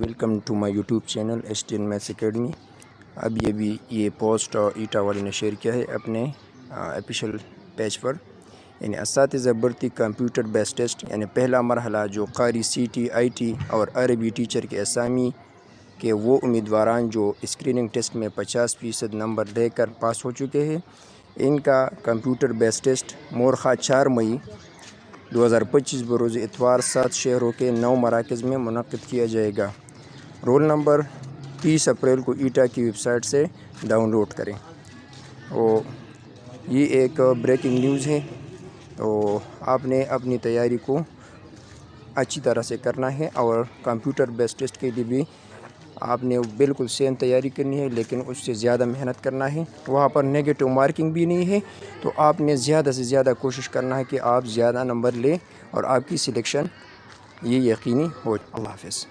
Welcome to my YouTube channel STN maths academy. ابھی یہ post ایٹا والے نے شیئر کیا ہے اپنے آفیشیل پیج پر، یعنی اساتذہ بھرتی کمپیوٹر بیس ٹیسٹ، یعنی پہلا مرحلہ جو قاری CT IT اور عربی ٹیچر کے اسامی کے وہ امیدواران جو اسکریننگ ٹیسٹ میں 50% نمبر لے کر پاس ہو چکے ہیں، ان کا کمپیوٹر بیس ٹیسٹ مورخہ 4 مئی 2025 بروز اتوار 7 شہروں کے 9 مراکز میں منعقد کیا جائے گا۔ رول نمبر 30 اپریل کو ایٹا کی ویب سائٹ سے ڈاؤن لوڈ کریں۔ یہ ایک بریکنگ نیوز ہے، تو آپ نے اپنی تیاری کو اچھی طرح سے کرنا ہے، اور کمپیوٹر بیس ٹیسٹ کے لیے بھی آپ نے بالکل سیم تیاری کرنی ہے، لیکن اس سے زیادہ محنت کرنا ہے۔ وہاں پر نیگیٹو مارکنگ بھی نہیں ہے، تو آپ نے زیادہ سے زیادہ کوشش کرنا ہے کہ آپ زیادہ نمبر لیں اور آپ کی سلیکشن یہ یقینی ہو۔ اللہ حافظ۔